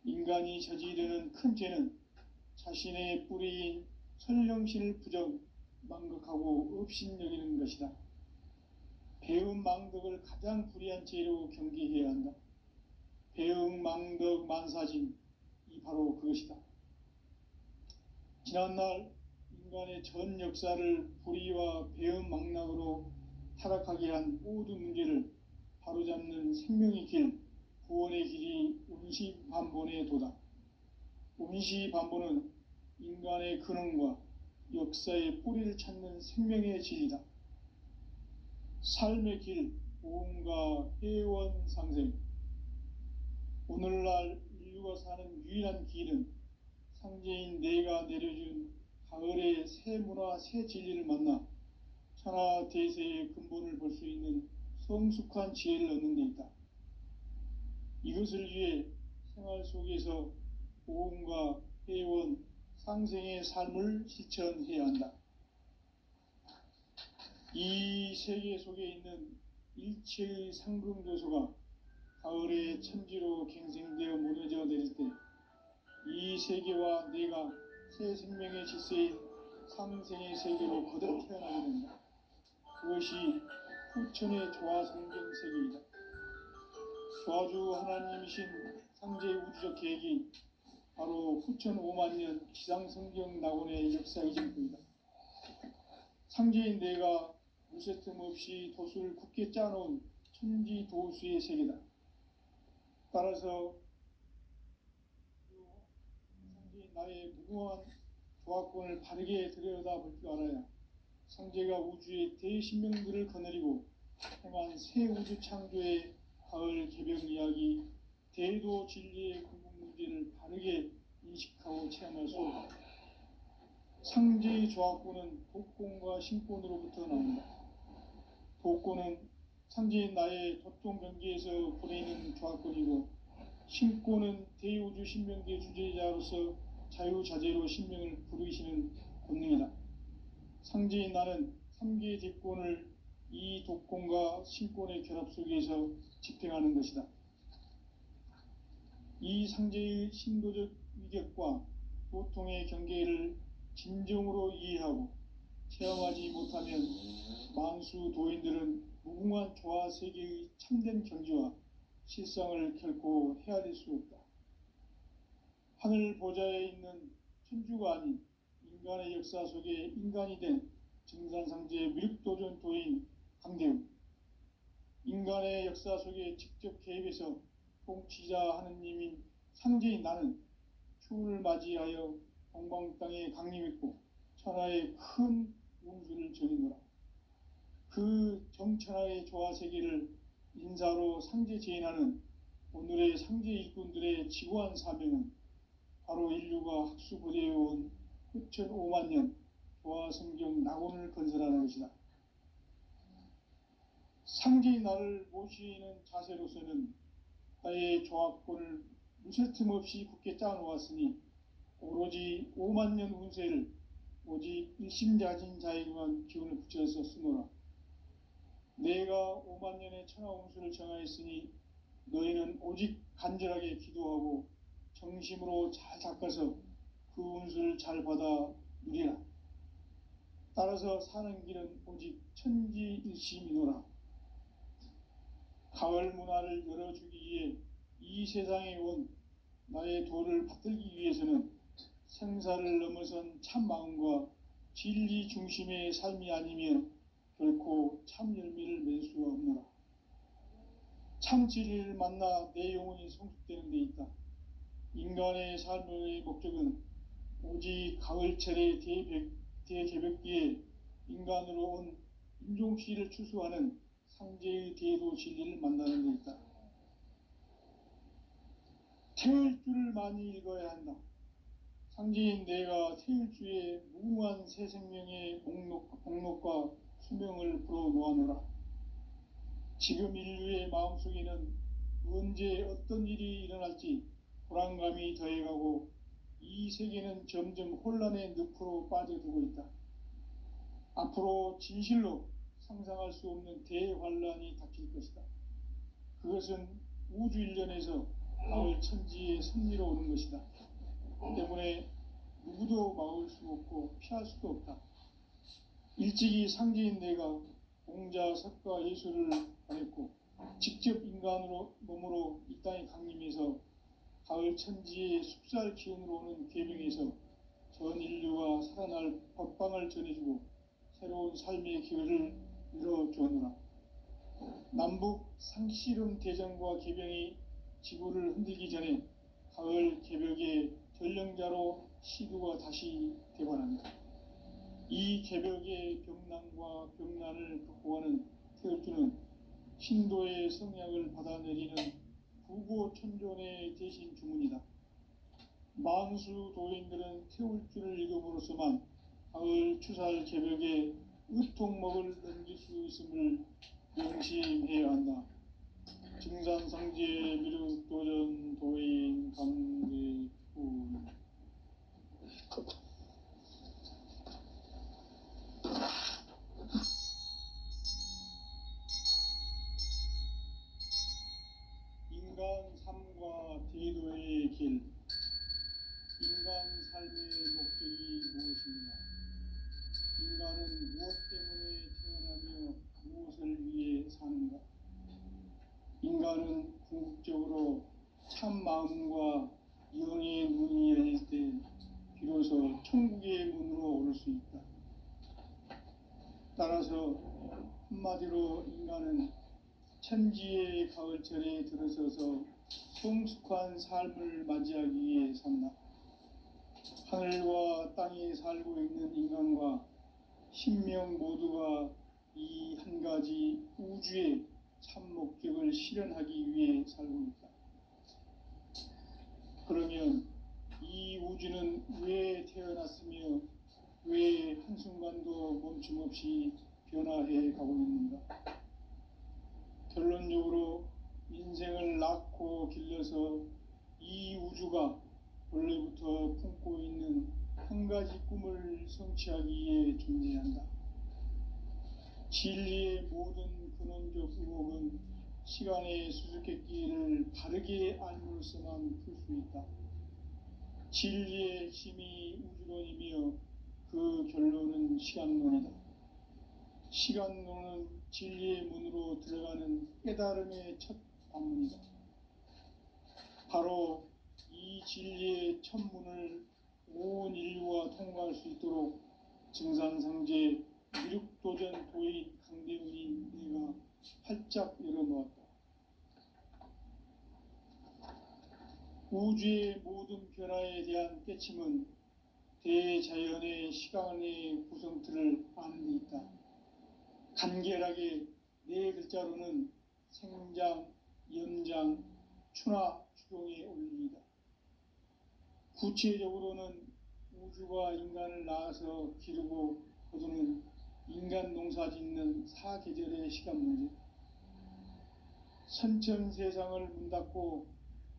인간이 저지르는 큰 죄는 자신의 뿌리인 선령신을 망각하고 업신여기는 것이다. 배은망덕을 가장 불의한 죄로 경계해야 한다. 배은망덕 만사짐이 바로 그것이다. 지난날 인간의 전 역사를 불의와 배은망락으로 타락하게 한 모든 문제를 바로잡는 생명의 길, 구원의 길이 운시반본의 도다. 운시반본은 인간의 근원과 역사의 뿌리를 찾는 생명의 진리다. 삶의 길, 보험과 회원 상생. 오늘날 인류가 사는 유일한 길은 상제인 내가 내려준 가을의 새 문화, 새 진리를 만나 천하 대세의 근본을 볼 수 있는 성숙한 지혜를 얻는 데 있다. 이것을 위해 생활 속에서 보험과 회원, 상생의 삶을 실천해야 한다. 이 세계 속에 있는 일체의 상금조소가 가을의 천지로 갱생되어 무너져 내릴 때 이 세계와 내가 새 생명의 질서인 상생의 세계로 거듭 태어나게 된다. 그것이 후천의 조화성경 세계이다. 조화주 하나님이신 상제의 우주적 계획이 바로 후천 5만년 기상성경 낙원의 역사의 증거이다. 상제인 내가 무쇠틈 없이 도수를 굳게 짜놓은 천지도수의 세계다. 따라서 상제인 나의 무궁한 조화권을 바르게 들여다볼 줄 알아야 상제가 우주의 대신명들을 거느리고 행한 새 우주 창조의 가을 개벽 이야기, 대도 진리의 궁극 문제를 바르게 인식하고 체험할 수 없다. 상제의 조화권은 독권과 신권으로부터 나온다. 독권은 상제인 나의 도통 경계에서 보내는 조화권이고, 신권은 대우주 신명계 주제자로서 자유자재로 신명을 부르시는 권능이다. 상제인 나는 3개의 대권을 이 독권과 신권의 결합 속에서 집행하는 것이다. 이 상제의 신도적 위격과 도통의 경계를 진정으로 이해하고 체험하지 못하면 만수 도인들은 무궁한 조화 세계의 참된 경지와 실상을 결코 헤아릴 수 없다. 하늘 보좌에 있는 천주가 아닌 인간의 역사 속에 인간이 된 증산상제 미륵도전 도인 강대웅, 인간의 역사 속에 직접 개입해서 통치자 하느님인 상제인 나는 추운을 맞이하여 동방 땅에 강림했고 천하의 큰 운수를 정해노라. 그 정천하의 조화세계를 인사로 상제 제인하는 오늘의 상제 일꾼들의 지구한 사명은 바로 인류가 학수고대해온 후천 5만년 조화성경 낙원을 건설하는 것이다. 상제인 나를 모시는 자세로서는 나의 조화권을 무쇠틈 없이 굳게 짜놓았으니 오로지 5만년 운세를 오직 일심자진 자에게만 기운을 붙여서 쓰노라. 내가 5만년의 천하 운수를 정하였으니 너희는 오직 간절하게 기도하고 정심으로 잘 닦아서 그 운수를 잘 받아 누리라. 따라서 사는 길은 오직 천지일심이노라. 가을 문화를 열어주기 위해 이 세상에 온 나의 도를 받들기 위해서는 생사를 넘어선 참 마음과 진리 중심의 삶이 아니면 결코 참 열매를 맺을 수가 없노라. 참 진리를 만나 내 영혼이 성숙되는 데 있다. 인간의 삶의 목적은 오직 가을철의 대개벽기에 인간으로 온 인종시를 추수하는 상제의 대도 진리를 만나는 데 있다. 태일주를 많이 읽어야 한다. 상제인 내가 태일주의 무궁한 새 생명의 목록과 수명을 불어놓아노라. 지금 인류의 마음속에는 언제 어떤 일이 일어날지 불안감이 더해가고 이 세계는 점점 혼란의 늪으로 빠져들고 있다. 앞으로 진실로 상상할 수 없는 대환란이 닥칠 것이다. 그것은 우주 일련에서 가을 천지의 섭리로 오는 것이다. 때문에 누구도 막을 수 없고 피할 수도 없다. 일찍이 상제인 내가 공자, 석가, 예수를 가렸고 직접 인간으로 몸으로 이 땅에 강림해서 가을 천지의 숲살 기운으로 오는 괴병에서 전 인류가 살아날 법방을 전해주고 새로운 삶의 기회를 열어주었노라. 남북 상씨름 대전과 개병이 지구를 흔들기 전에 가을 개벽의 전령자로 시두가 다시 되관한다. 이 개벽의 병난과 병난을 극복하는 태울주는 신도의 성약을 받아내리는 부고천존의 대신 주문이다. 만수 도인들은 태울주를 읽음으로써만 가을 추살 개벽의 의통목을 넘길 수 있음을 명심해야 한다. 증산상제 미륵도전 도인 강대군. 인간 삶과 대도의 길. 인간 삶의 목적이 무엇인가? 인간은 무엇 때문에 태어나며 무엇을 위해 사는가? 인간은 궁극적으로 참 마음과 영의 문이 열릴 때 비로소 천국의 문으로 오를 수 있다. 따라서 한마디로 인간은 천지의 가을철에 들어서서 성숙한 삶을 맞이하기 위해 산다. 하늘과 땅에 살고 있는 인간과 신명 모두가 이 한 가지 우주의 참 목적을 실현하기 위해 살고 있다. 그러면 이 우주는 왜 태어났으며 왜 한순간도 멈춤없이 변화해 가고 있는가? 결론적으로 인생을 낳고 길러서 이 우주가 원래부터 품고 있는 한 가지 꿈을 성취하기 위해 존재한다. 진리의 모든 근원적 의혹은 시간의 수수께끼를 바르게 알므로써만 풀 수 있다. 진리의 핵심이 우주론이며 그 결론은 시간론이다. 시간론은 진리의 문으로 들어가는 깨달음의 첫 관문이다. 바로 이 진리의 첫 문을 온 인류가 통과할 수 있도록 증산상제 미륵도전 도인 강대훈이 내가 활짝 열어놓았다. 우주의 모든 변화에 대한 깨침은 대자연의 시간의 구성틀을 아는 데 있다. 간결하게 네 글자로는 생장, 연장, 추나 추동의 원리이다. 구체적으로는 우주가 인간을 낳아서 기르고 거두는 인간 농사 짓는 사계절의 시간 문제. 선천 세상을 문 닫고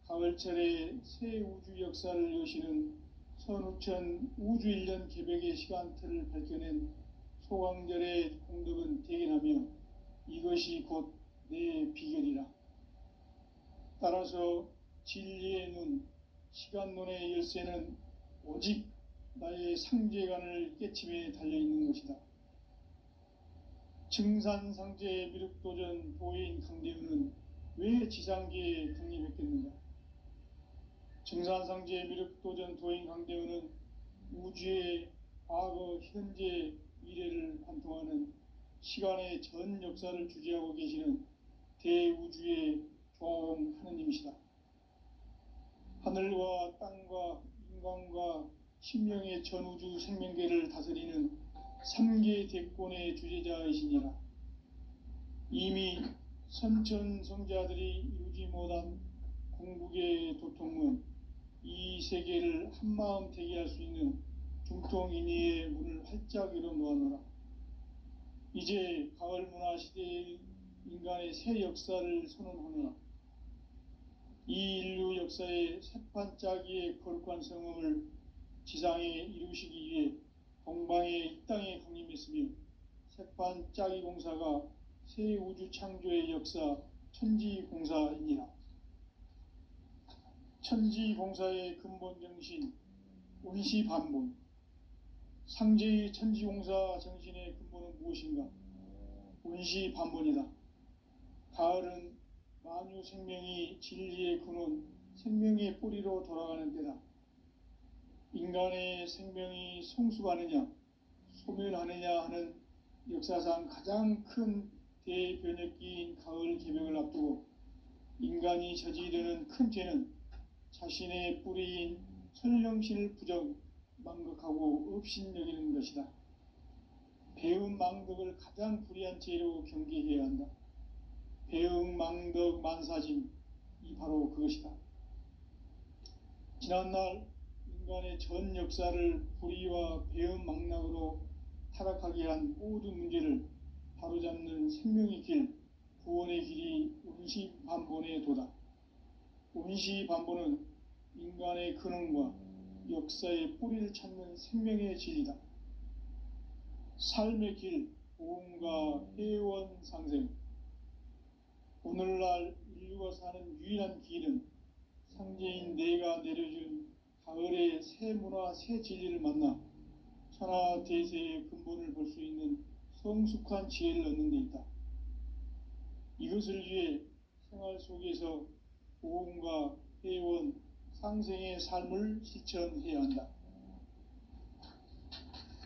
가을철에 새 우주 역사를 여시는 선우천 우주 1년 개벽의 시간틀을 밝혀낸 소강절의 공덕은 대견하며 이것이 곧 내 비결이라. 따라서 진리의 눈, 시간론의 열쇠는 오직 나의 상제관을 깨침에 달려있는 것이다. 증산상제 미륵도전 도인 강대훈은 왜 지상계에 강림했겠는가? 증산상제 미륵도전 도인 강대훈은 우주의 과거, 현재, 미래를 관통하는 시간의 전 역사를 주재하고 계시는 대우주의 조화음 하느님이시다. 하늘과 땅과 인간과 신명의 전우주 생명계를 다스리는 3계 대권의 주재자이시니라. 이미 선천성자들이 이루지 못한 궁극의 도통은 이 세계를 한마음 되게 할 수 있는 중통인의의 문을 활짝 열어놓아노라. 이제 가을 문화 시대의 인간의 새 역사를 선언하노라. 이 인류 역사의 새판 짜기의 거룩한 성음을 지상에 이루시기 위해 동방의 이 땅에 강림했으며 새판 짜기 공사가 새 우주 창조의 역사 천지 공사이니라. 천지공사의 근본 정신, 운시반본. 상제의 천지공사 정신의 근본은 무엇인가? 운시반본이다. 가을은 만유 생명이 진리의 근원, 생명의 뿌리로 돌아가는 때다. 인간의 생명이 성숙하느냐, 소멸하느냐 하는 역사상 가장 큰 대변혁기인 가을 개벽을 앞두고 인간이 저지르는 큰 죄는 자신의 뿌리인 선령신을 망각하고 업신여기는 것이다. 배은망덕을 가장 불의한 죄로 경계해야 한다. 배은망덕 만사짐이 바로 그것이다. 지난날 인간의 전 역사를 불의와 배은망락으로 타락하게 한 모든 문제를 바로잡는 생명의 길, 구원의 길이 운시반본의 도다. 운시반본은 인간의 근원과 역사의 뿌리를 찾는 생명의 진리다. 삶의 길, 보험과 회원 상생. 오늘날 인류가 사는 유일한 길은 상제인 내가 내려준 가을의 새 문화, 새 진리를 만나 천하 대세의 근본을 볼 수 있는 성숙한 지혜를 얻는 데 있다. 이것을 위해 생활 속에서 보험과 회원, 상생의 삶을 실천해야 한다.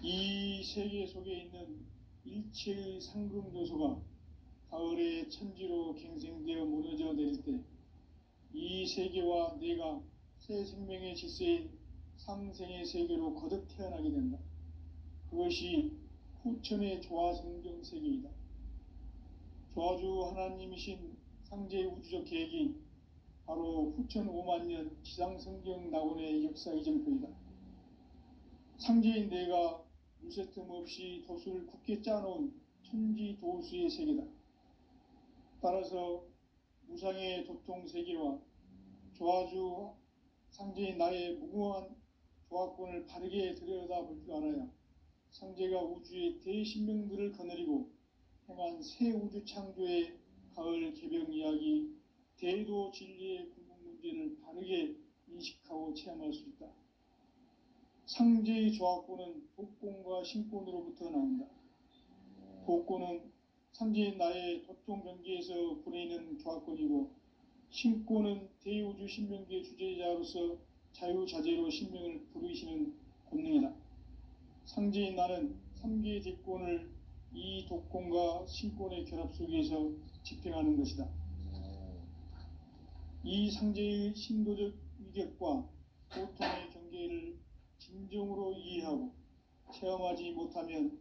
이 세계 속에 있는 일체의 상금 요소가 가을의 천지로 갱생되어 무너져 내릴 때 이 세계와 내가 새 생명의 질서인 상생의 세계로 거듭 태어나게 된다. 그것이 후천의 조화성경 세계이다. 조화주 하나님이신 상제의 우주적 계획이 바로 후천 5만 년 지상성경 낙원의 역사 이정표이다. 상제인 내가 물새 틈 없이 도수를 굳게 짜놓은 천지도수의 세계다. 따라서 무상의 도통세계와 조화주 상제인 나의 무궁한 조화권을 바르게 들여다볼 줄 알아야 상제가 우주의 대신명들을 거느리고 행한 새 우주 창조의 가을 개벽 이야기, 대도 진리의 궁극 문제를 바르게 인식하고 체험할 수 있다. 상제의 조화권은 독권과 신권으로부터 나온다. 독권은 상제인 나의 도통 경계에서 부리는 조화권이고, 신권은 대우주 신명기의 주제자로서 자유자재로 신명을 부르시는 권능이다. 상제인 나는 3개의 대권을 이 독권과 신권의 결합 속에서 집행하는 것이다. 이 상제의 신도적 위격과 고통의 경계를 진정으로 이해하고 체험하지 못하면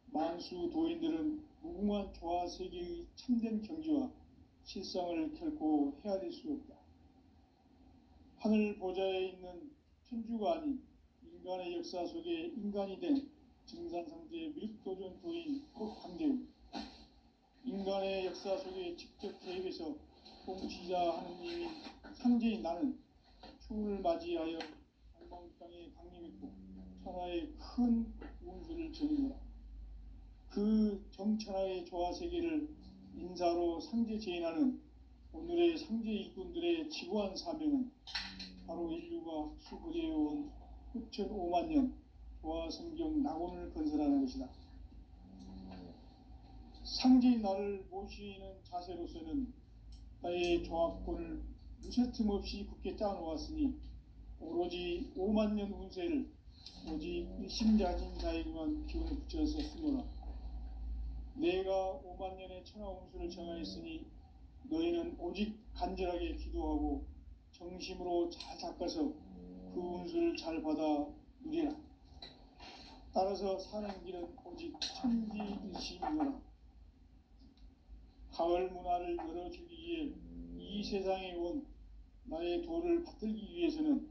만수 도인들은 무궁한 조화세계의 참된 경지와 실상을 결코 헤아릴 수 없다. 하늘 보좌에 있는 천주가 아닌 인간의 역사 속에 인간이 된 증산상제 밀도전 도인 꼭함대우, 인간의 역사 속에 직접 개입해서 통치자 하느님인 상제인 나는 추운을 맞이하여 방방 땅에 강림했고 천하의 큰 운수를 전이노라. 그 정천하의 조화세계를 인사로 상제 제인하는 오늘의 상제 일꾼들의 지구한 사명은 바로 인류가 학수고대해온 후천 5만 년 조화성경 낙원을 건설하는 것이다. 상제인 나를 모시는 자세로서는 나의 조화권을 무쇠틈 없이 굳게 짜놓았으니 오로지 5만 년 운세를 오직 일심자진 자에게만 기운을 붙여서 쓰노라. 내가 5만 년의 천하 운수를 정하였으니 너희는 오직 간절하게 기도하고 정심으로 잘 닦아서 그 운수를 잘 받아 누리라. 따라서 사는 길은 오직 천지일시이노라. 가을 문화를 열어주기 위해 이 세상에 온 나의 도를 받들기 위해서는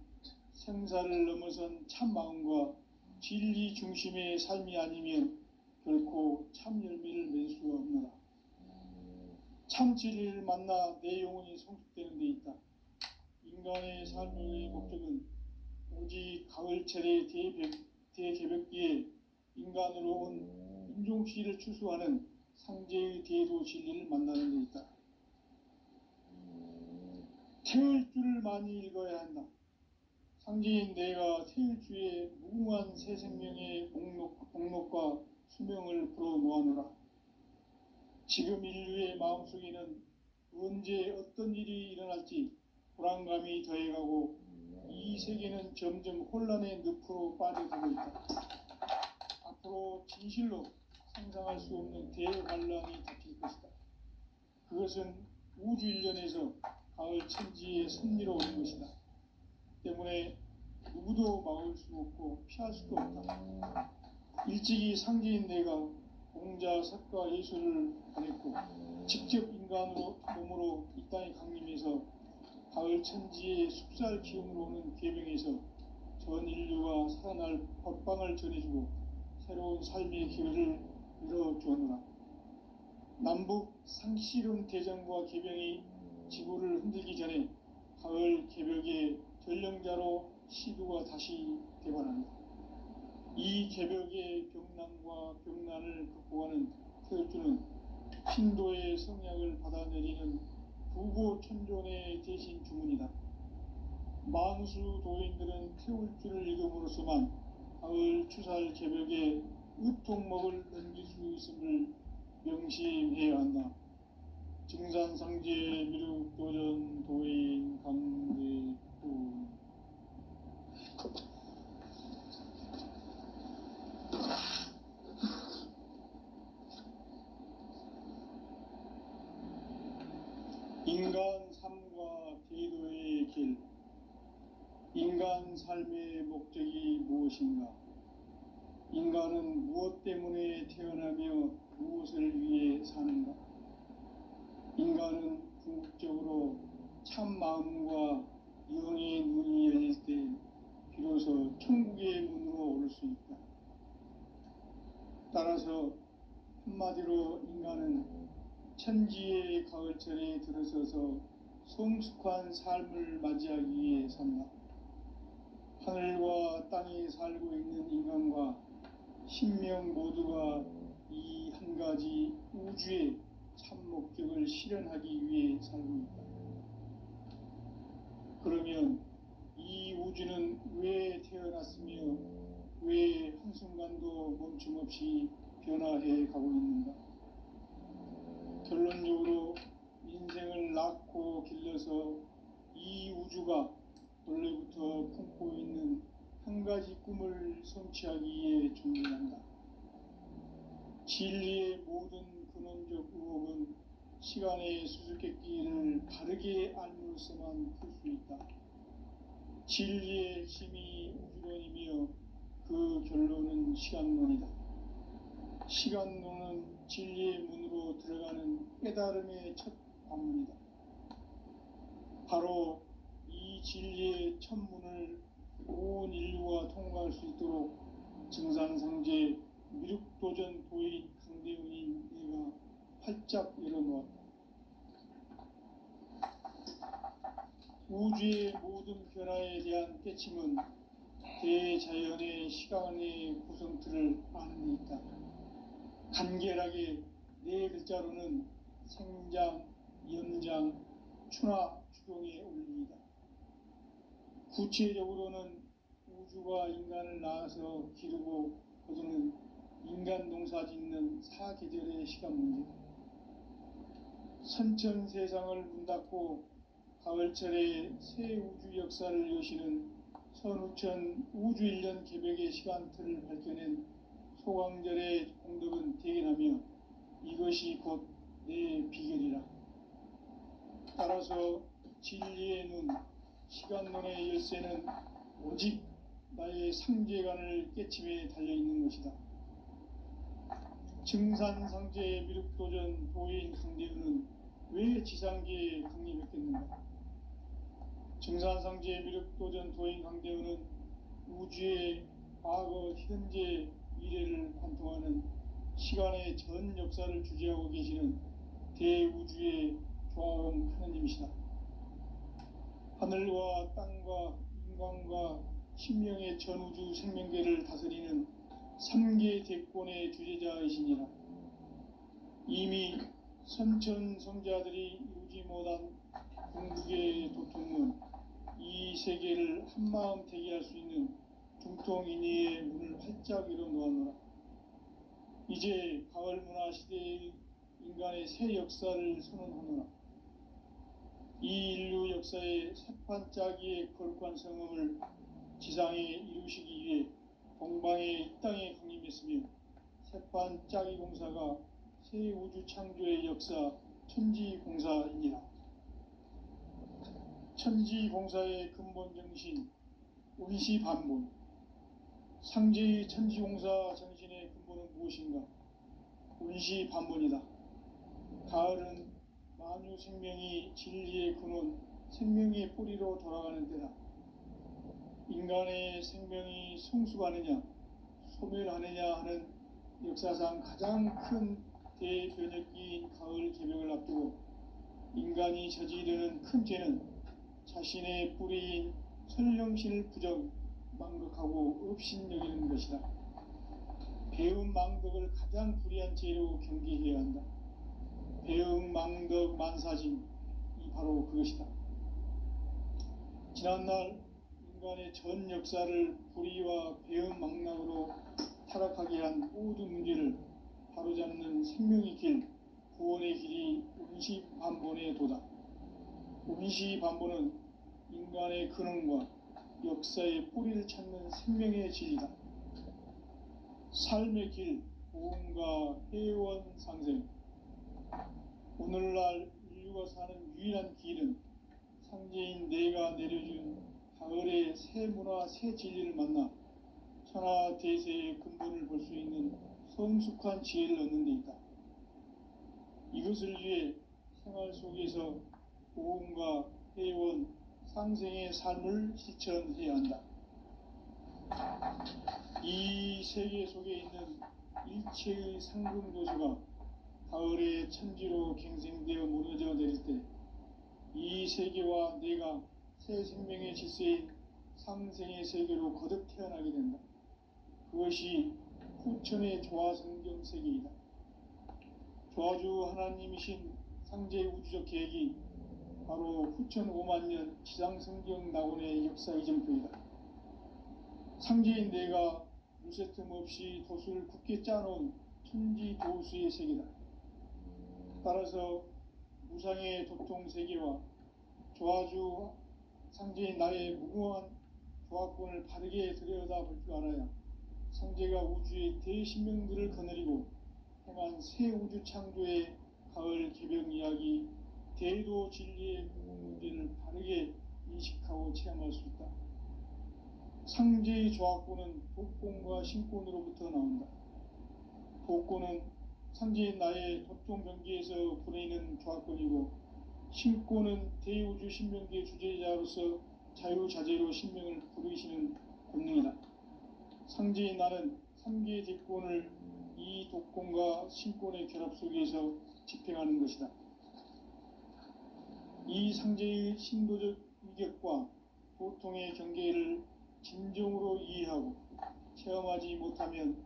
생사를 넘어선 참 마음과 진리 중심의 삶이 아니면 결코 참 열매를 맺을 수가 없노라. 참 진리를 만나 내 영혼이 성숙되는 데 있다. 인간의 삶의 목적은 오직 가을철의 대개벽기에 인간으로 온 인종시를 추수하는 상제의 대도 진리를 만나는 데 있다. 태을 주를 많이 읽어야 한다. 상제인 내가 태을 주의 무궁한 새 생명의 목록과 수명을 불어놓아노라. 지금 인류의 마음속에는 언제 어떤 일이 일어날지 불안감이 더해가고 이 세계는 점점 혼란의 늪으로 빠져들고 있다. 앞으로 진실로 상상할 수 없는 대환란이 닥칠 것이다. 그것은 우주 일련에서 가을 천지의 섭리로 오는 것이다. 때문에 누구도 막을 수 없고 피할 수도 없다. 일찍이 상제인 내가 공자, 석가, 예수를 보냈고 직접 인간으로 몸으로 이 땅에 강림해서 가을 천지의 숲살 기운으로 오는 계명에서 전 인류가 살아날 법방을 전해주고 새로운 삶의 기회를 열어주었노라. 남북 상씨름 대전과 계병이 지구를 흔들기 전에 가을 개벽의 전령자로 시두가 다시 되관한다. 이 개벽의 병난과 병난을 극복하는 태을주는 신도의 성약을 받아내리는 부고천존의 대신 주문이다. 만수 도인들은 태울주를 읽음으로써만 가을 추살 개벽의 의통목을 넘길 수 있음을 명심해야 한다. 증산상제 미륵도전 도인 강대도. 인간 삶과 대도의 길. 인간 삶의 목적이 무엇인가? 인간은 무엇 때문에 태어나며 무엇을 위해 사는가? 인간은 궁극적으로 참 마음과 영의 눈이 열릴 때 비로소 천국의 문으로 오를 수 있다. 따라서 한마디로 인간은 천지의 가을철에 들어서서 성숙한 삶을 맞이하기 위해 산다. 하늘과 땅에 살고 있는 인간과 신명 모두가 이 한 가지 우주의 참 목적을 실현하기 위해 살고 있다. 그러면 이 우주는 왜 태어났으며 왜 한순간도 멈춤없이 변화해 가고 있는가? 결론적으로 인생을 낳고 길러서 이 우주가 원래부터 품고 있는 한 가지 꿈을 성취하기 위해 존재한다. 진리의 모든 근원적 의혹은 시간의 수수께끼를 바르게 알므로서만 풀 수 있다. 진리의 핵심이 우주론이며 그 결론은 시간론이다. 시간론은 진리의 문으로 들어가는 깨달음의 첫 관문이다. 바로 이 진리의 첫 문을 온 인류가 통과할 수 있도록 증산상제 미륵도전 도인 강대훈인 내가 활짝 열어놓았다. 우주의 모든 변화에 대한 깨침은 대자연의 시간의 구성틀을 아는 데 있다. 간결하게 네 글자로는 생장, 연장, 추나 추동의 원리이다. 구체적으로는 우주가 인간을 낳아서 기르고 거두는 인간 농사 짓는 사계절의 시간 문제다. 선천 세상을 문 닫고 가을철에 새 우주 역사를 여시는 선우천 우주일년 개벽의 시간틀을 밝혀낸 소강절의 공덕은 대견하며 이것이 곧 내 비결이라. 따라서 진리의 눈, 시간론의 열쇠는 오직 나의 상제관을 깨침에 달려있는 것이다. 증산상제 미륵도전 도인 강대훈은 왜 지상계에 강림했겠는가? 증산상제 미륵도전 도인 강대훈은 우주의 과거, 현재, 미래를 관통하는 시간의 전 역사를 주재하고 계시는 대우주의 조화원 하느님이시다. 하늘과 땅과 인간과 신명의 전우주 생명계를 다스리는 3계 대권의 주재자이시니라. 이미 선천성자들이 이루지 못한 궁극의 도통은 이 세계를 한마음 되게 할 수 있는 중통인의의 문을 활짝 열어 놓았노라. 이제 가을 문화 시대의 인간의 새 역사를 선언하노라. 이 인류 역사의 새판짜기의 거룩한 성음을 지상에 이루시기 위해 동방의 이 땅에 강림했으며 새판짜기 공사가 새 우주 창조의 역사 천지공사이니라. 천지공사의 근본 정신 운시반본. 상제의 천지공사 정신의 근본은 무엇인가? 운시반본이다. 가을은 만유 생명이 진리의 근원, 생명의 뿌리로 돌아가는 때다. 인간의 생명이 성숙하느냐, 소멸하느냐 하는 역사상 가장 큰 대변혁기인 가을 개벽을 앞두고 인간이 저지르는 큰 죄는 자신의 뿌리인 설령신을 부정, 망극하고 업신여기는 것이다. 배움 망덕을 가장 불의한 죄로 경계해야 한다. 배움 망덕 만사짐이 바로 그것이다. 지난날 인간의 전 역사를 불의와 배움 망락으로 타락하게 한 모든 문제를 바로잡는 생명의 길, 구원의 길이 운시반본의 도다. 운시반본은 인간의 근원과 역사의 뿌리를 찾는 생명의 진리다. 삶의 길, 보험과 회원 상생. 오늘날 인류가 사는 유일한 길은 상제인 내가 내려준 가을의 새 문화, 새 진리를 만나 천하 대세의 근본을 볼 수 있는 성숙한 지혜를 얻는 데 있다. 이것을 위해 생활 속에서 보험과 회원, 상생의 삶을 실천해야 한다. 이 세계 속에 있는 일체의 상금도시가 가을의 천지로 갱생되어 무너져 내릴 때 이 세계와 내가 새 생명의 질서인 상생의 세계로 거듭 태어나게 된다. 그것이 후천의 조화성경 세계이다. 조화주 하나님이신 상제 우주적 계획이 바로 후천 5만년 지상성경 낙원의 역사 이정표이다. 상제인 내가 물새 틈 없이 도수를 굳게 짜놓은 천지 도수의 세계다. 따라서 무상의 도통 세계와 조화주 상제인 나의 무궁한 조화권을 바르게 들여다볼 줄 알아야 상제가 우주의 대신명들을 거느리고 행한 새 우주 창조의 가을 개벽 이야기, 대도 진리의 문제를 바르게 인식하고 체험할 수 있다. 상제의 조화권은 독권과 신권으로부터 나온다. 독권은 상제인 나의 도통 경계에서 보내는 조화권이고, 신권은 대우주 신명기의 주제자로서 자유자재로 신명을 부르시는 권능이다. 상제인 나는 3개의 대권을 이 독권과 신권의 결합 속에서 집행하는 것이다. 이 상제의 신도적 위격과 도통의 경계를 진정으로 이해하고 체험하지 못하면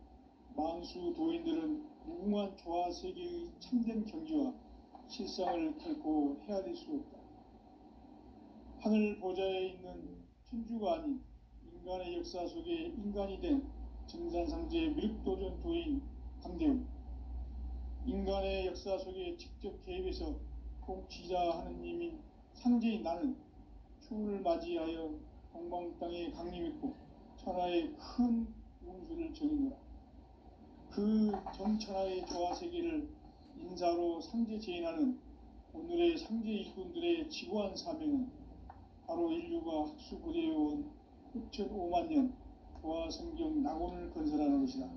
만수 도인들은 무궁한 조화 세계의 참된 경지와 실상을 결코 헤아릴 수 없다. 하늘 보좌에 있는 천주가 아닌 인간의 역사 속에 인간이 된 정산상제의 미륵도전 도인 강대훈, 인간의 역사 속에 직접 개입해서 통치자 하느님인 상제인 나는 추운을 맞이하여 동방 땅에 강림했고 천하의 큰 운수를 정의노라. 그 정천하의 조화 세계를 인사로 상제 제인하는 오늘의 상제 일꾼들의 지구한 사명은 바로 인류가 학수고대해온 후천 5만년 조화 성경 낙원을 건설하는 것이다.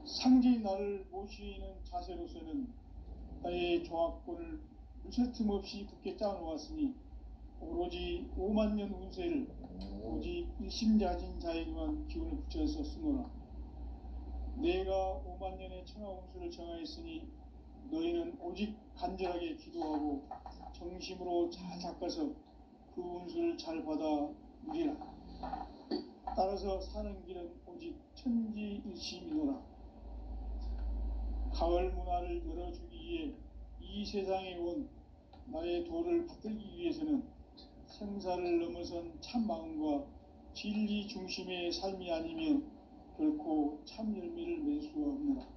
상제인 나를 모시는 자세로서는 나의 조화권을 물새 틈 없이 굳게 짜놓았으니 오로지 5만년 운세를 오직 일심자진 자에게만 기운을 붙여서 쓰노라. 내가 5만년의 천하 운수를 정하였으니 너희는 오직 간절하게 기도하고 정심으로 잘 닦아서 그 운수를 잘 받아 누리라. 따라서 사는 길은 오직 천지일심이노라. 가을 문화를 열어주기 위해 이 세상에 온 나의 도를 받들기 위해서는 생사를 넘어선 참 마음과 진리 중심의 삶이 아니면 결코 참 열매를 맺을 수가 없노라.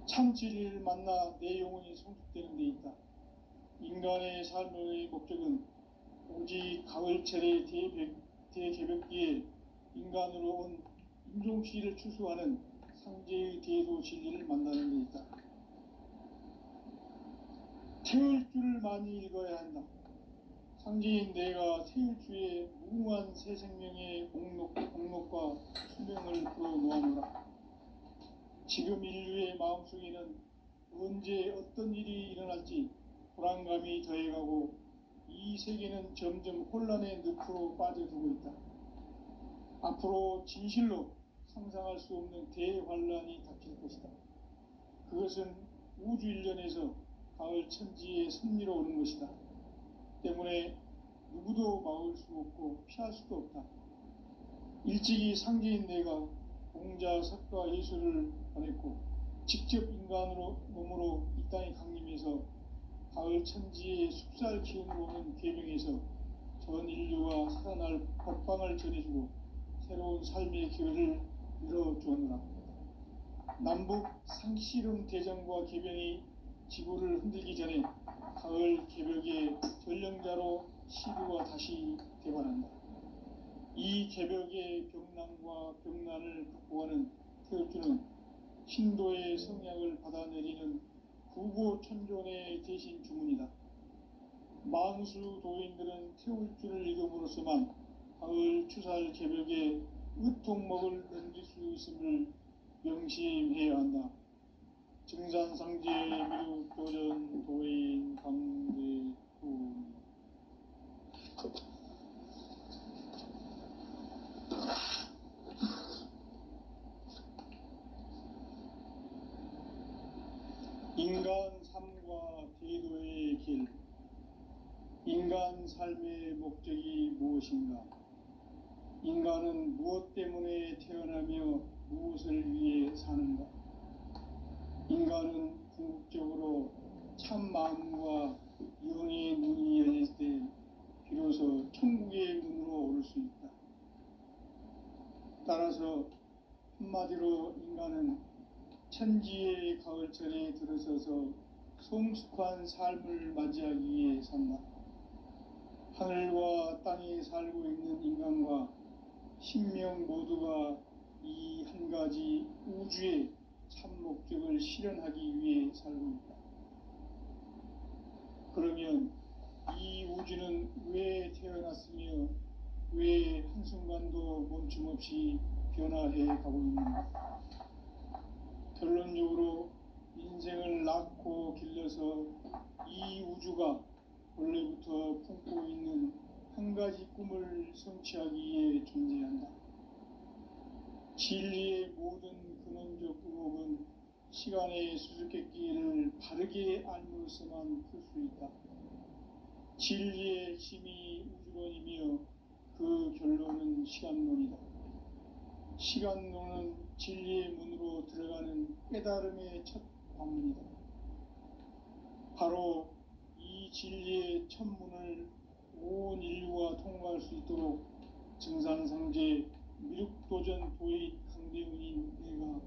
참 진리를 만나 내 영혼이 성숙되는 데 있다. 인간의 삶의 목적은 오직 가을철의 대개벽기에 인간으로 온 인종씨를 추수하는 상제의 대도 진리를 만나는 데 있다. 태울 줄을 많이 읽어야 한다. 상제인 내가 태울 주의 무궁한 새 생명의 공록과 수명을 풀어놓아노라. 지금 인류의 마음속에는 언제 어떤 일이 일어날지 불안감이 더해가고 이 세계는 점점 혼란의 늪으로 빠져들고 있다. 앞으로 진실로 상상할 수 없는 대환란이 닥칠 것이다. 그것은 우주 일련에서 가을 천지의 섭리로 오는 것이다. 때문에 누구도 막을 수 없고 피할 수도 없다. 일찍이 상제인 내가 공자, 석가, 예수를 보냈고 직접 인간으로 몸으로 이 땅에 강림해서 가을 천지의 숲살 기운으로 오는 계명에서 전 인류가 살아날 법방을 전해주고 새로운 삶의 기회를 열어주었노라. 남북 상씨름 대전과 개병이 지구를 흔들기 전에 가을 개벽의 전령자로 시구가 다시 개발한다. 이 개벽의 병난과 병난을 극복하는 태울주는 신도의 성향을 받아내리는 구고천존의 대신 주문이다. 만수 도인들은 태울주를 읽음으로써만 가을 추살 개벽의 으통먹을 넘길 수 있음을 명심해야 한다. 증산상제 미륵도전 도인 강대구. 인간 삶과 대도의 길. 인간 삶의 목적이 무엇인가? 인간은 무엇 때문에 태어나며 무엇을 위해 사는가? 인간은 궁극적으로 참 마음과 영의 눈이 열릴 때 비로소 천국의 문으로 오를 수 있다. 따라서 한마디로 인간은 천지의 가을철에 들어서서 성숙한 삶을 맞이하기 위해 산다. 하늘과 땅에 살고 있는 인간과 신명 모두가 이 한 가지 우주의 참 목적을 실현하기 위해 살고 있다. 그러면 이 우주는 왜 태어났으며 왜 한순간도 멈춤없이 변화해 가고 있는가? 결론적으로 인생을 낳고 길러서 이 우주가 원래부터 품고 있는 한 가지 꿈을 성취하기 위해 존재한다. 진리의 모든 근원적 의혹은 시간의 수수께끼를 바르게 알므로서만 풀 수 있다. 진리의 핵심이 우주론이며 그 결론은 시간론이다. 시간론은 진리의 문으로 들어가는 깨달음의 첫 관문이다. 바로 이 진리의 첫 문을 온 인류가 통과할 수 있도록 증산상제 미륵도전 도의 강대훈인 내가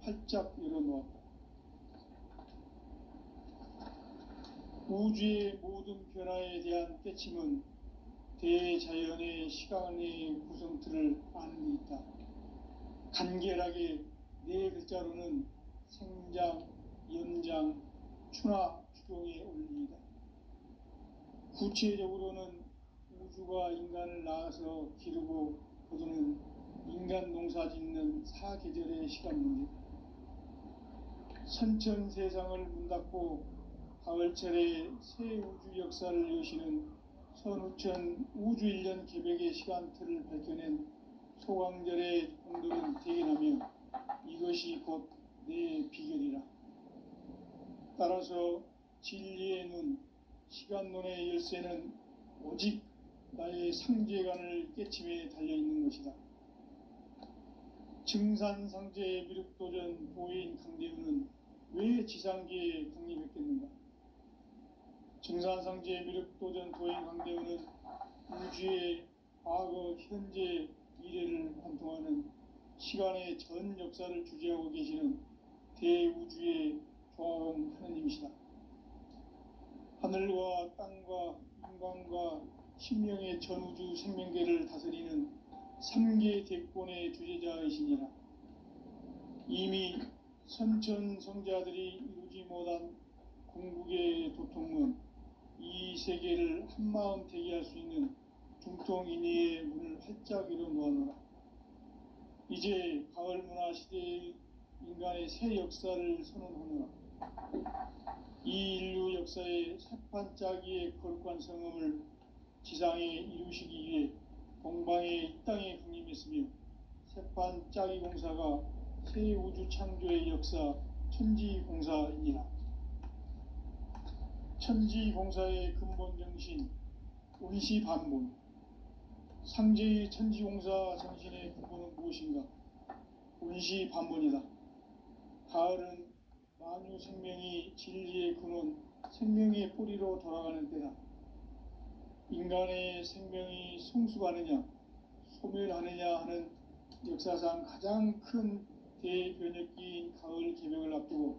활짝 열어놓았다. 우주의 모든 변화에 대한 깨침은 대자연의 시간의 구성틀을 아는 데 있다. 간결하게 네 글자로는 생장, 연장, 추나 추동의 원리이다. 구체적으로는 우주가 인간을 낳아서 기르고 거두는 인간 농사 짓는 사계절의 시간 문제. 선천 세상을 문 닫고 가을철에 새 우주 역사를 여시는 선우천 우주일년 개벽의 시간틀을 밝혀낸 소강절의 공들은 대견하며 이것이 곧 내 비결이라. 따라서 진리의 눈, 시간론의 열쇠는 오직 나의 상제관을 깨침에 달려있는 것이다. 증산상제 미륵도전 도인 강대훈은 왜 지상계에 강림했겠는가? 증산상제 미륵도전 도인 강대우는 우주의 과거, 현재, 미래를 관통하는 시간의 전 역사를 주재하고 계시는 대우주의 조화공 하느님이시다. 하늘과 땅과 인간과 신명의 전우주 생명계를 다스리는 삼계 대권의 주제자이시니라. 이미 선천성자들이 이루지 못한 궁극의 도통문, 이 세계를 한마음 대기할 수 있는 중통인의의 문을 활짝 열어 놓아노라. 이제 가을 문화 시대의 인간의 새 역사를 선언하노라. 이 인류 역사의 새판짜기의 거룩한 성음을 지상에 이루시기 위해 동방의 이 땅에 군림했으며 새판짜기 공사가 새 우주 창조의 역사 천지공사이니라. 천지공사의 근본 정신 운시반본. 상제의 천지공사 정신의 근본은 무엇인가? 운시반본이다. 가을은 만유 생명이 진리의 근원, 생명의 뿌리로 돌아가는 때다. 인간의 생명이 성숙하느냐, 소멸하느냐 하는 역사상 가장 큰 대변혁기인 가을 개벽을 앞두고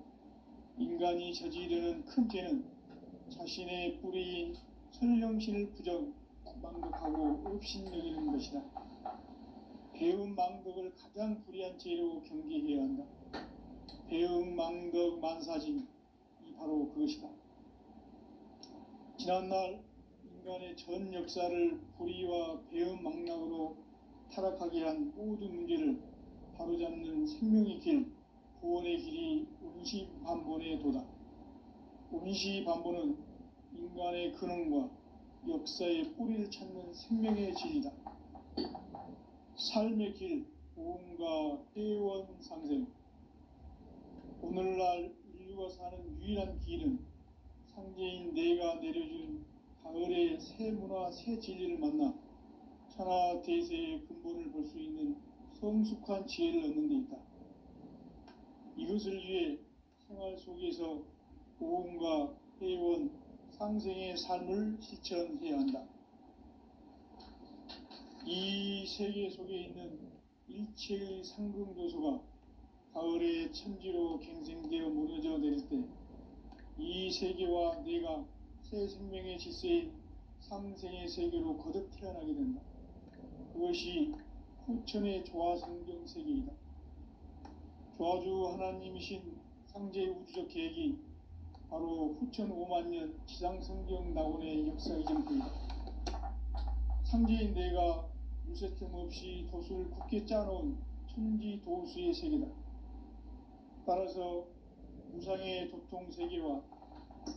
인간이 저지르는 큰 죄는 자신의 뿌리인 설령신을 망덕하고 업신여기는 것이다. 배움 망덕을 가장 불의한 죄로 경계해야 한다. 배움 망덕 만사징, 이 바로 그것이다. 지난날 인간의 전 역사를 불의와 배움 망락으로 타락하게 한 모든 문제를 바로잡는 생명의 길, 구원의 길이 운시반본의 도다. 운시반본은 인간의 근원과 역사의 뿌리를 찾는 생명의 질이다. 삶의 길, 보험과 회원상생. 오늘날 인류가 사는 유일한 길은 상제인 내가 내려준 가을의 새 문화, 새 진리를 만나 천하 대세의 근본을 볼 수 있는 성숙한 지혜를 얻는 데 있다. 이것을 위해 생활 속에서 보험과 회원, 상생의 삶을 실천해야 한다. 이 세계 속에 있는 일체의 상금 요소가 가을의 천지로 갱생되어 무너져 내릴 때 이 세계와 내가 새 생명의 질서인 상생의 세계로 거듭 태어나게 된다. 그것이 후천의 조화성경 세계이다. 조화주 하나님이신 상제 우주적 계획이 바로 후천 5만년 지상성경 낙원의 역사 이전부이다. 상제인 내가 물새틈 없이 도수를 굳게 짜놓은 천지 도수의 세계다. 따라서 무상의 도통 세계와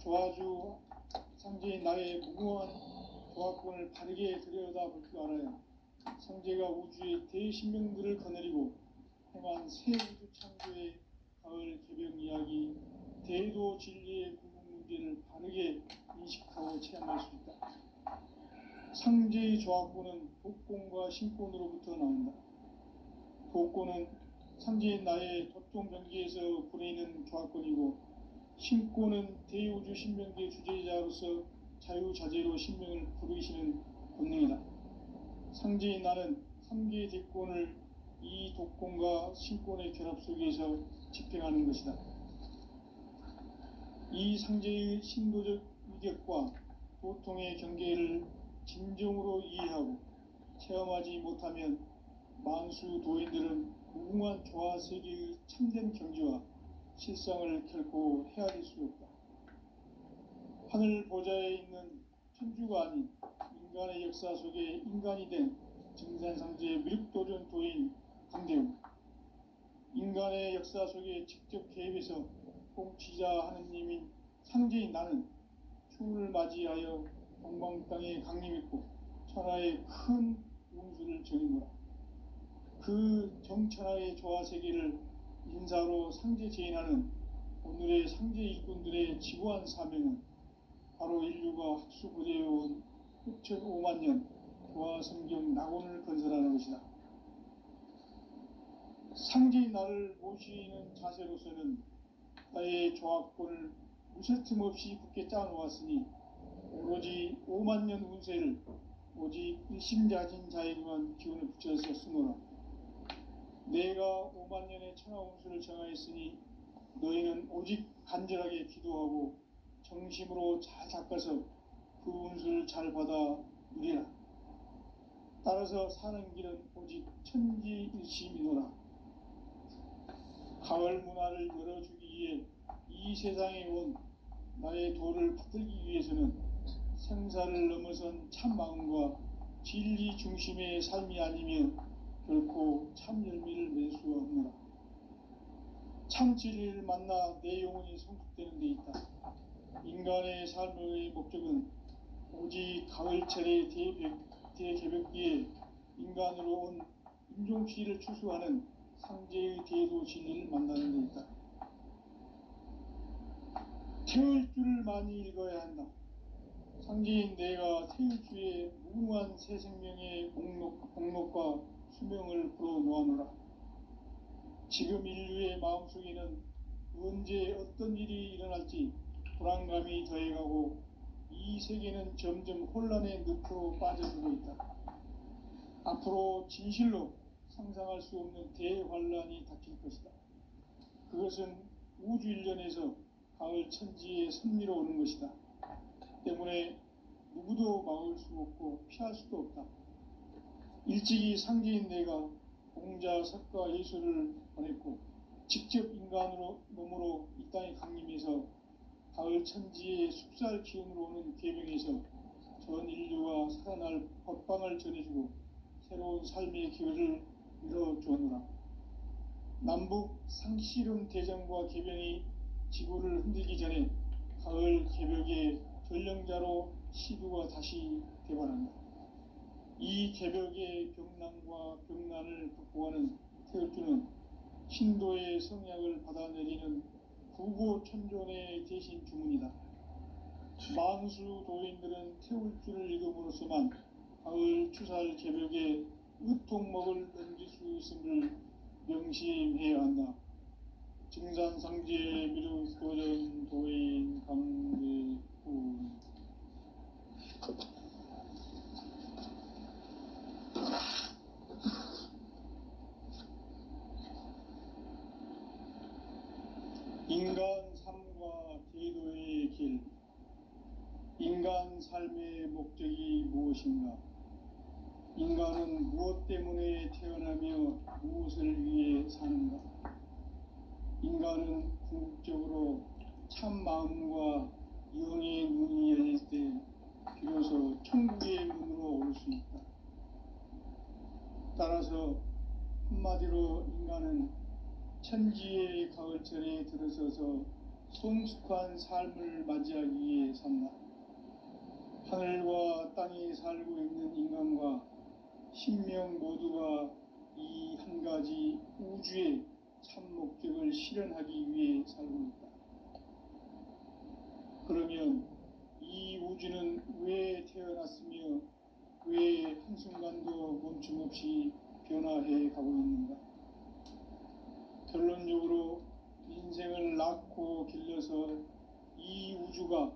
조화주 상제인 나의 무궁한 조화권을 바르게 들여다볼 줄 알아야 상제가 우주의 대신명들을 거느리고 행한 새 우주 창조의 가을 개벽 이야기, 대도 진리의 궁극 문제를 바르게 인식하고 체험할 수 있다. 상제의 조화권은 독권과 신권으로부터 나온다. 독권은 상제인 나의 도통 병기에서 보내는 조화권이고, 신권은 대우주 신명계 주제자로서 자유자재로 신명을 부르시는 권능이다. 상제인 나는 3개의 대권을 이 독권과 신권의 결합 속에서 집행하는 것이다. 이 상제의 신도적 위격과 도통의 경계를 진정으로 이해하고 체험하지 못하면 만수 도인들은 무궁한 조화 세계의 참된 경지와 실상을 결코 헤아릴 수 없다. 하늘 보좌에 있는 천주가 아닌 인간의 역사 속에 인간이 된 증산상제 미륵도전 도인 강대우. 인간의 역사 속에 직접 개입해서 통치자 하느님인 상제인 나는 추운을 맞이하여 동방 땅에 강림했고 천하의 큰 운수를 정해노라. 그 정천하의 조화 세계를 인사로 상제 제인하는 오늘의 상제 일꾼들의 지구한 사명은 바로 인류가 학수고대해온 후천 5만년 조화 성경 낙원을 건설하는 것이다. 상제인 나를 모시는 자세로서는 나의 조화권을 무쇠틈 없이 굳게 짜놓았으니 오로지 5만 년 운세를 오직 일심자진 자에게만 기운을 붙여서 쓰노라. 내가 5만 년의 천하 운수를 정하였으니 너희는 오직 간절하게 기도하고 정심으로 잘 닦아서 그 운수를 잘 받아 누리라. 따라서 사는 길은 오직 천지일심이노라. 가을 문화를 열어주기 위해 이 세상에 온 나의 도를 받들기 위해서는 생사를 넘어선 참 마음과 진리 중심의 삶이 아니면 결코 참 열매를 맺을 수가 없노라. 참 진리를 만나 내 영혼이 성숙되는 데 있다. 인간의 삶의 목적은 오직 가을철의 대개벽기에 인간으로 온 인종치를 추수하는 상제의 대도 진리를 만나는 데 있다. 태울 줄을 많이 읽어야 한다. 상제인 내가 태울 주의 무궁한 새 생명의 목록과 수명을 풀어놓아노라. 지금 인류의 마음속에는 언제 어떤 일이 일어날지 불안감이 더해가고 이 세계는 점점 혼란의 늪으로 빠져들고 있다. 앞으로 진실로 상상할 수 없는 대환란이 닥칠 것이다. 그것은 우주 일련에서 가을 천지에 선미로 오는 것이다. 때문에 누구도 막을 수 없고 피할 수도 없다. 일찍이 상제인 내가 공자, 석가, 예수를 보냈고 직접 인간으로 몸으로 이 땅에 강림해서 가을 천지의 숙살 기운으로 오는 계명에서 전 인류가 살아날 법방을 전해주고 새로운 삶의 기회를 열어주었노라. 남북 상씨름 대전과 개병이 지구를 흔들기 전에 가을 개벽의 전령자로 시두가 다시 개발한다. 이 개벽의 병난과 병난을 극복하는 태울주는 신도의 성약을 받아내리는 구고천존의 대신 주문이다. 만수 도인들은 태울주를 읽음으로써만 가을 추살 개벽의 으통목을 넘길 수 있음을 명심해야 한다. 증산상제 미륵도전 도인 강대훈. 인간 삶과 제도의 길. 인간 삶의 목적이 무엇인가? 인간은 무엇 때문에 태어나며 무엇을 위해 사는가? 인간은 궁극적으로 참 마음과 영의 눈이 열릴 때 비로소 천국의 문으로 올 수 있다. 따라서 한마디로 인간은 천지의 가을철에 들어서서 성숙한 삶을 맞이하기 위해 산다. 하늘과 땅에 살고 있는 인간과 신명 모두가 이 한 가지 우주의 참 목적을 실현하기 위해 살고 있다. 그러면 이 우주는 왜 태어났으며 왜 한순간도 멈춤없이 변화해 가고 있는가? 결론적으로 인생을 낳고 길러서 이 우주가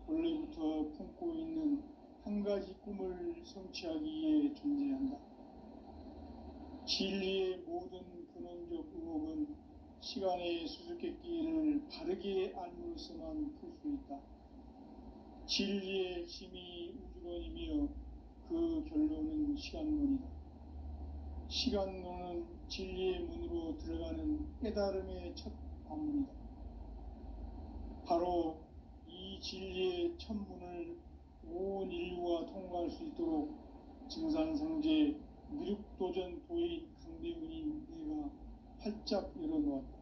원래부터 품고 있는 한 가지 꿈을 성취하기 위해 존재한다. 진리의 모든 근원적 의혹은 시간의 수수께끼를 바르게 알므로서만 풀 수 있다. 진리의 힘이 우주론이며 그 결론은 시간론이다. 시간론은 진리의 문으로 들어가는 깨달음의 첫 관문이다. 바로 이 진리의 첫 문을 온 인류가 통과할 수 있도록 증산상제 미륵도전 도인 강대훈인 내가 활짝 열어놓았다.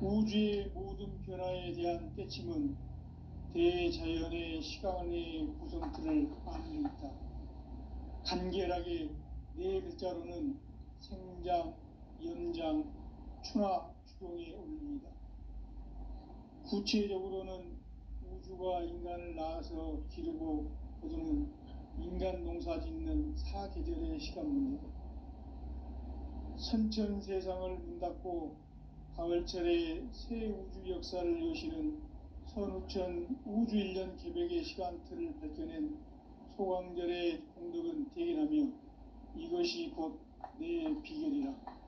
우주의 모든 변화에 대한 깨침은 대자연의 시간의 구성틀을 안고 있다. 간결하게 네 글자로는 생장, 연장, 추나 추동에 올립니다. 구체적으로는 우주가 인간을 낳아서 기르고 거두는 인간 농사 짓는 사계절의 시간문이다. 선천 세상을 문 닫고 가을철에 새 우주 역사를 여시는 선우천 우주일년 계획의 시간틀을 밝혀낸 소강절의 공덕은 대견하며 이것이 곧 내 비결이라.